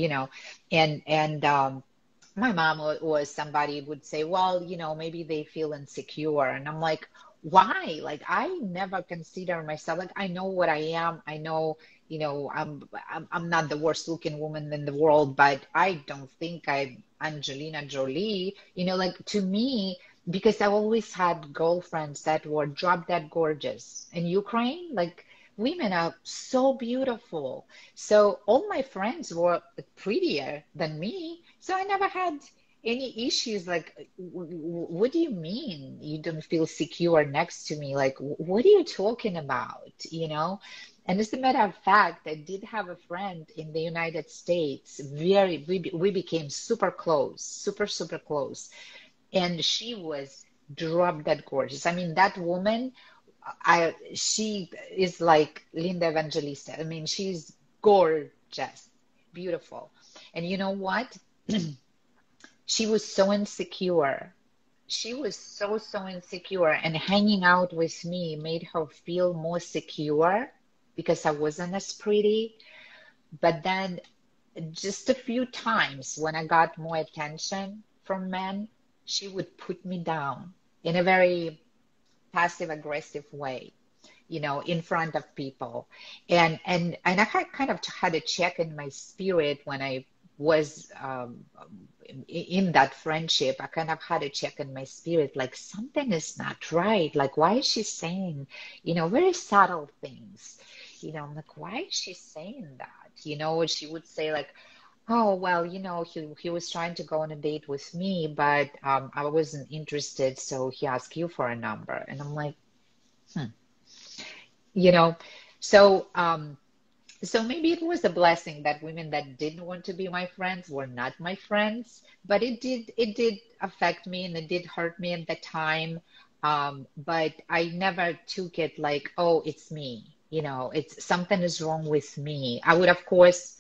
S2: and my mom was somebody would say, well, maybe they feel insecure. And I'm like, why? Like, I never consider myself, like, I know what I am. I know, I'm not the worst looking woman in the world, but I don't think I'm Angelina Jolie. Like to me, because I always had girlfriends that were drop dead gorgeous. In Ukraine, like women are so beautiful. So all my friends were prettier than me. So I never had any issues like, what do you mean you don't feel secure next to me? Like, what are you talking about? And as a matter of fact, I did have a friend in the United States. We became super close, super, super close. And she was drop dead gorgeous. I mean, that woman, she is like Linda Evangelista. I mean, she's gorgeous, beautiful. And you know what? She was so insecure. She was so, so insecure. And hanging out with me made her feel more secure because I wasn't as pretty. But then just a few times when I got more attention from men, she would put me down in a very passive aggressive way, in front of people. And I kind of had a check in my spirit when I was in that friendship. I kind of had a check in my spirit, like something is not right. Like, why is she saying, very subtle things? I'm like, why is she saying that? She would say like, oh, well, he was trying to go on a date with me, but I wasn't interested, so he asked you for a number. And I'm like, hmm, you know, so so maybe it was a blessing that women that didn't want to be my friends were not my friends, but it did affect me and it did hurt me at the time. But I never took it like, oh, it's me, it's something is wrong with me. I would, of course,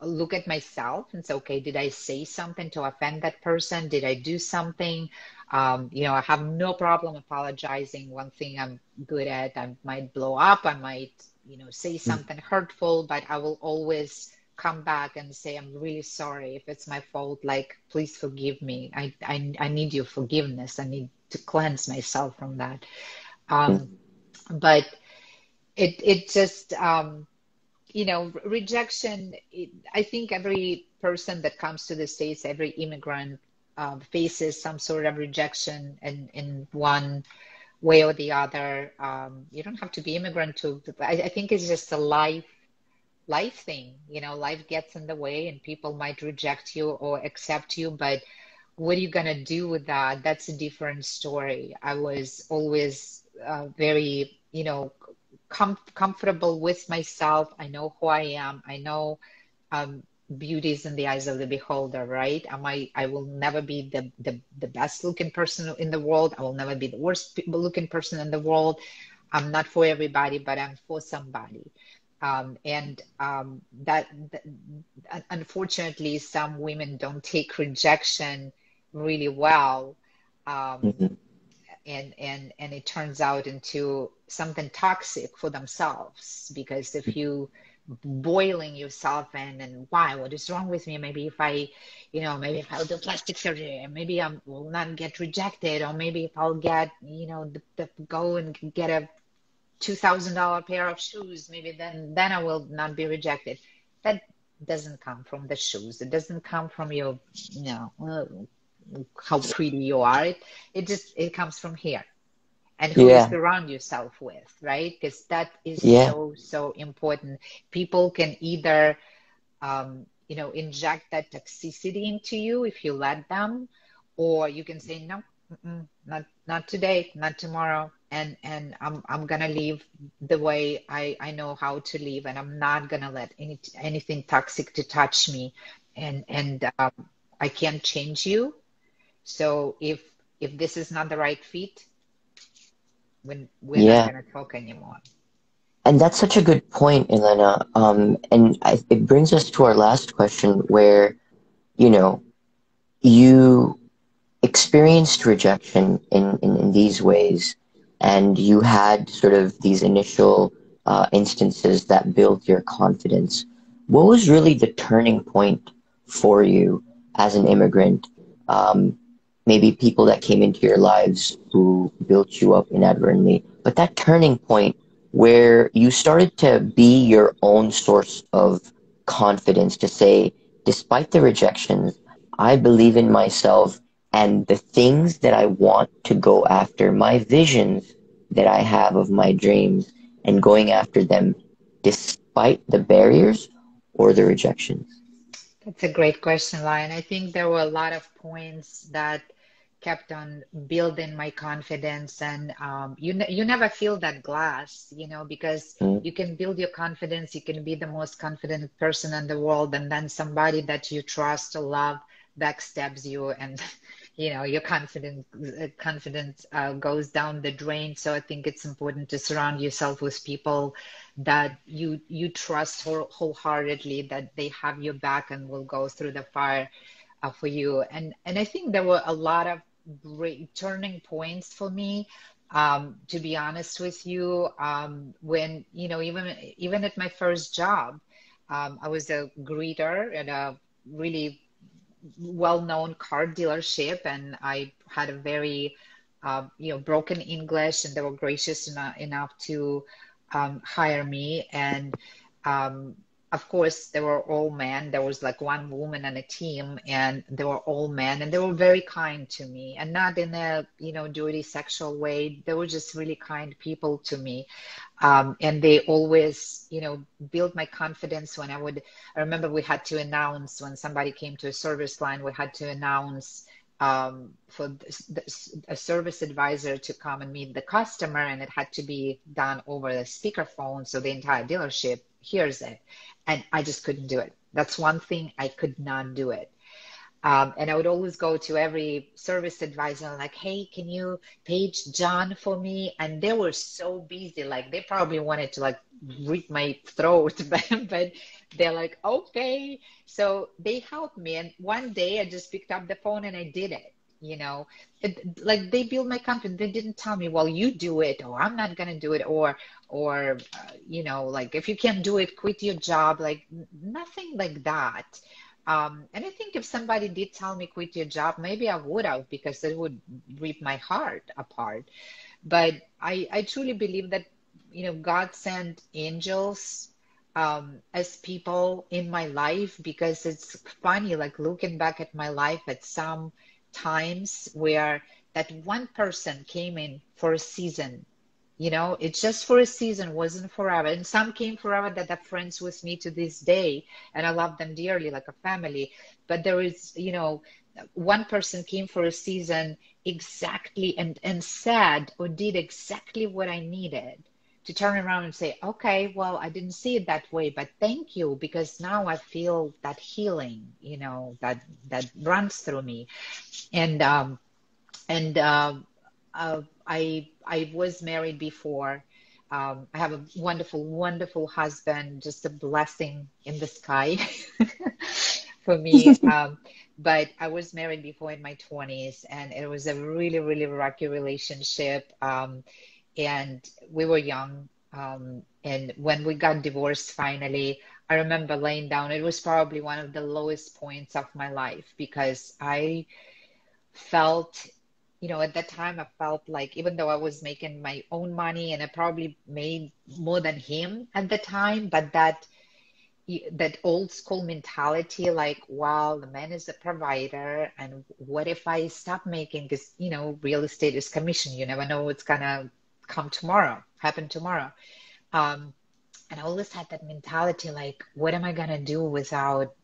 S2: look at myself and say, okay, did I say something to offend that person? Did I do something? I have no problem apologizing. One thing I'm good at, I might blow up, I might, say something hurtful, but I will always come back and say, I'm really sorry if it's my fault. Like, please forgive me. I need your forgiveness. I need to cleanse myself from that. Um, but it just, rejection, I think every person that comes to the States, every immigrant faces some sort of rejection in one way or the other. You don't have to be immigrant to, I think it's just a life thing. Life gets in the way and people might reject you or accept you, but what are you going to do with that? That's a different story. I was always very, comfortable with myself. I know who I am. I know um, beauty is in the eyes of the beholder, right? I will never be the best looking person in the world. I will never be the worst looking person in the world. I'm not for everybody, but I'm for somebody. And that unfortunately, some women don't take rejection really well. Um,
S1: Mhm.
S2: and it turns out into something toxic for themselves, because if you boiling yourself in and why, what is wrong with me, maybe if I maybe if I'll do plastic surgery, maybe I will not get rejected, or maybe if I'll get go and get a $2,000 pair of shoes, maybe then I will not be rejected. That doesn't come from the shoes. It doesn't come from your, how pretty you are. It comes from here, and who you
S1: Yeah,
S2: surround yourself with, right? Because that is
S1: yeah,
S2: so important. People can either inject that toxicity into you if you let them, or you can say, no, not today, not tomorrow, and I'm gonna live the way I know how to live, and I'm not gonna let anything toxic to touch me, and I can't change you. So if this is not the right fit, when we're not
S1: yeah.
S2: gonna talk anymore.
S1: And that's such a good point, Elena. It brings us to our last question where, you know, you experienced rejection in these ways, and you had sort of these initial instances that built your confidence. What was really the turning point for you as an immigrant? Um, Maybe people that came into your lives who built you up inadvertently, but that turning point where you started to be your own source of confidence to say, despite the rejections, I believe in myself and the things that I want to go after, my visions that I have of my dreams, and going after them despite the barriers or the rejections.
S2: That's a great question, Lion. I think there were a lot of points that kept on building my confidence, and you never feel that glass, because
S1: Mm,
S2: you can build your confidence. You can be the most confident person in the world, and then somebody that you trust or love backstabs you, and your confidence goes down the drain. So I think it's important to surround yourself with people that you trust wholeheartedly, that they have your back and will go through the fire for you. And I think there were a lot of great turning points for me. To be honest with you, when even at my first job, I was a greeter at a really well-known car dealership, and I had a very broken English, and they were gracious enough to hire me. And um, of course, they were all men. There was like one woman on a team, and they were all men, and they were very kind to me, and not in a dirty sexual way. They were just really kind people to me. And they always, build my confidence when I remember we had to announce when somebody came to a service line, we had to announce for a service advisor to come and meet the customer, and it had to be done over the speakerphone so the entire dealership hears it. And I just couldn't do it. That's one thing I could not do it. And I would always go to every service advisor, like, hey, can you page John for me? And they were so busy, like they probably wanted to like rip my throat, but they're like, okay. So they helped me. And one day I just picked up the phone and I did it. Like they built my company. They didn't tell me, well, you do it, or I'm not gonna do it, or like if you can't do it, quit your job. Like nothing like that. And I think if somebody did tell me quit your job, maybe I would have because it would rip my heart apart. But I truly believe that, God sent angels as people in my life because it's funny, like looking back at my life at some times where that one person came in for a season. It's just for a season, wasn't forever. And some came forever that are friends with me to this day, and I love them dearly, like a family. But there is, one person came for a season exactly and said or did exactly what I needed to turn around and say, okay, well, I didn't see it that way, but thank you, because now I feel that healing, that runs through me. And and um, uh, I was married before. I have a wonderful, wonderful husband, just a blessing in the sky for me. But I was married before in my 20s, and it was a really, really rocky relationship. And we were young. And when we got divorced finally, I remember laying down. It was probably one of the lowest points of my life because I felt, at that time, I felt like even though I was making my own money and I probably made more than him at the time, but that old school mentality, like, wow, the man is a provider, and what if I stop making this? Real estate is commission. You never know what's gonna happen tomorrow. Um, and I always had that mentality, like, what am I gonna do without,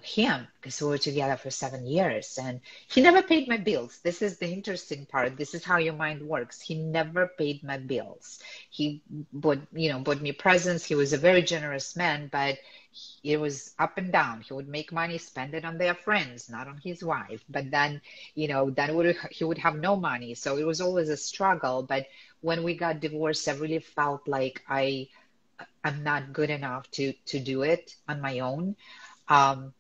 S2: him? Because we were together for 7 years and he never paid my bills. This is the interesting part. This is how your mind works. He never paid my bills. He bought me presents. He was a very generous man, but it was up and down. He would make money, spend it on their friends, not on his wife. But then, he would have no money. So it was always a struggle. But when we got divorced, I really felt like I'm not good enough to do it on my own. Um,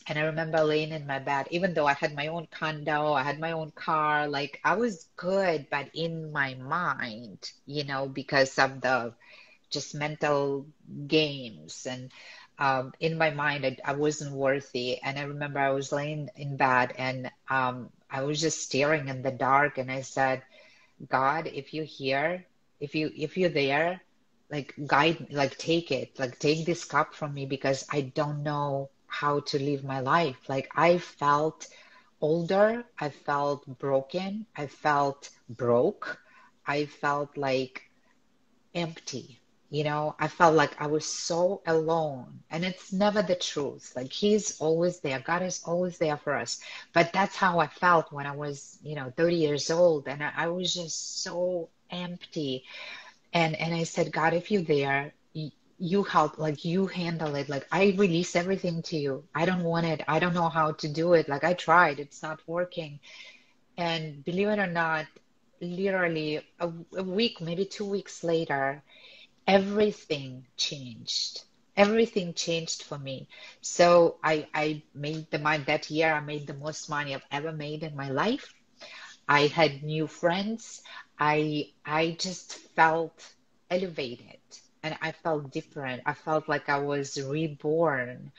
S2: and I remember laying in my bed, even though I had my own condo, I had my own car, like I was good, but in my mind, because of the just mental games and in my mind, I wasn't worthy. And I remember I was laying in bed and I was just staring in the dark, and I said, God, if you're here, if you're there, like guide, like take it, like take this cup from me because I don't know how to live my life. Like I felt older, I felt broken, I felt broke, I felt like empty. I felt like I was so alone. And it's never the truth. Like he's always there. God is always there for us. But that's how I felt when I was, 30 years old. And I was just so empty. And I said, God, if you're there, you help, like you handle it. Like I release everything to you. I don't want it. I don't know how to do it. Like I tried, it's not working. And believe it or not, literally a week, maybe 2 weeks later, everything changed. Everything changed for me. So I made the money that year. I made the most money I've ever made in my life. I had new friends. I just felt elevated and I felt different. I felt like I was reborn.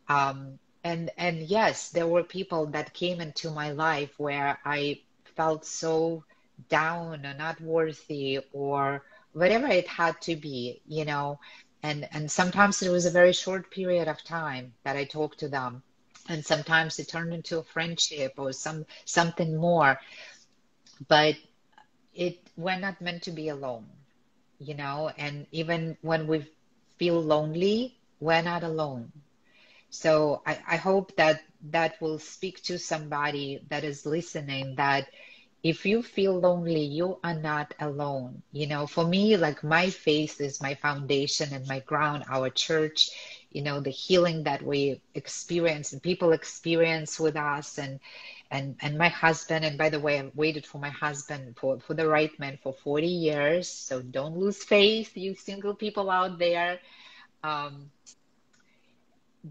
S2: And yes, there were people that came into my life where I felt so down or not worthy or whatever it had to be, and sometimes it was a very short period of time that I talked to them. And sometimes it turned into a friendship or something more. But we're not meant to be alone, and even when we feel lonely, we're not alone. So I hope that that will speak to somebody that is listening, that if you feel lonely, you are not alone. For me, like my faith is my foundation and my ground, our church. the healing that we experience and people experience with us. And my husband, and by the way, I've waited for my husband, for the right man for 40 years. So don't lose faith, you single people out there. Um,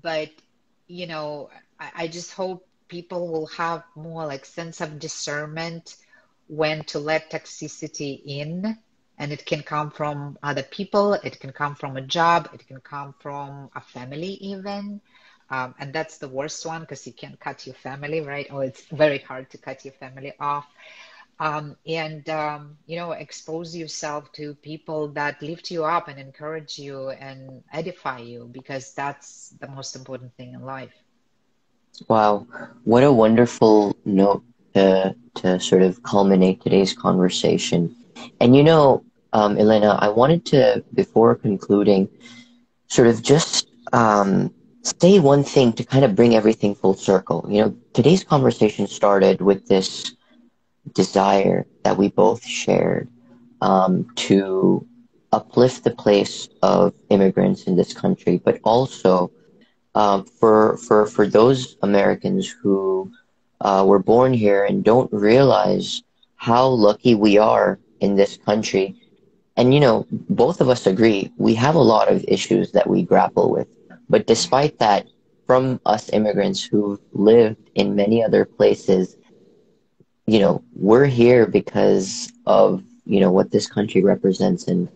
S2: but I just hope people will have more like sense of discernment when to let toxicity in. And it can come from other people, it can come from a job, it can come from a family even. And that's the worst one because you can't cut your family, right? Or it's very hard to cut your family off. Expose yourself to people that lift you up and encourage you and edify you, because that's the most important thing in life.
S1: Wow, what a wonderful note to sort of culminate today's conversation. And Elena, I wanted to, before concluding, sort of just say one thing to kind of bring everything full circle. Today's conversation started with this desire that we both shared to uplift the place of immigrants in this country, but also for those Americans who were born here and don't realize how lucky we are in this country. And both of us agree we have a lot of issues that we grapple with. But despite that, from us immigrants who've lived in many other places, we're here because of, what this country represents and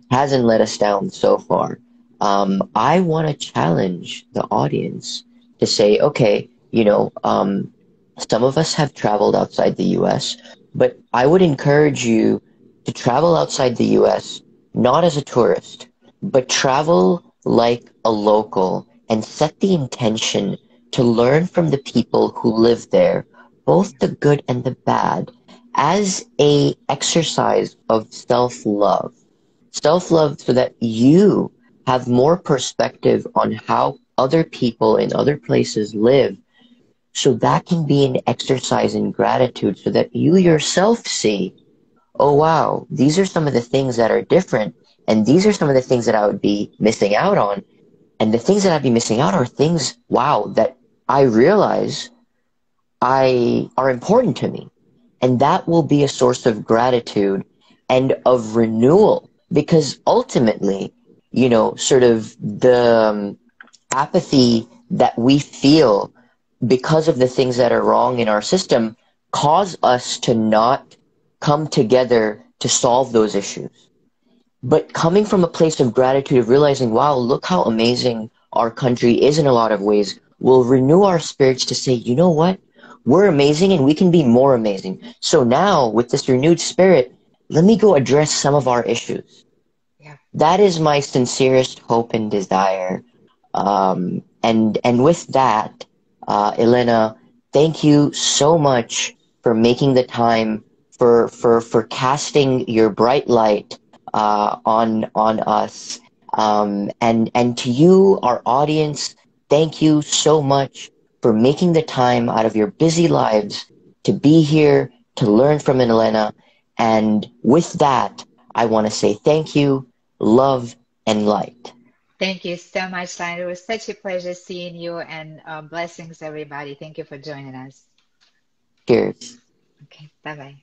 S1: hasn't let us down so far. I want to challenge the audience to say, okay, some of us have traveled outside the US, but I would encourage you to travel outside the US, not as a tourist, but travel like a local and set the intention to learn from the people who live there, both the good and the bad, as a exercise of self-love. Self-love so that you have more perspective on how other people in other places live. So that can be an exercise in gratitude so that you yourself see, oh wow, these are some of the things that are different. And these are some of the things that I would be missing out on. And the things that I'd be missing out are things, wow, that I realize I are important to me. And that will be a source of gratitude and of renewal because ultimately, sort of the apathy that we feel because of the things that are wrong in our system cause us to not come together to solve those issues. But coming from a place of gratitude, of realizing, wow, look how amazing our country is in a lot of ways, will renew our spirits to say, you know what? We're amazing and we can be more amazing. So now, with this renewed spirit, let me go address some of our issues.
S2: Yeah.
S1: That is my sincerest hope and desire. And with that, Elena, thank you so much for making the time for casting your bright light on us. And to you, our audience, thank you so much for making the time out of your busy lives to be here to learn from Elena. And with that, I want to say thank you, love, and light.
S2: Thank you so much, Ryan. It was such a pleasure seeing you, and blessings, everybody. Thank you for joining us.
S1: Cheers.
S2: Okay, bye bye.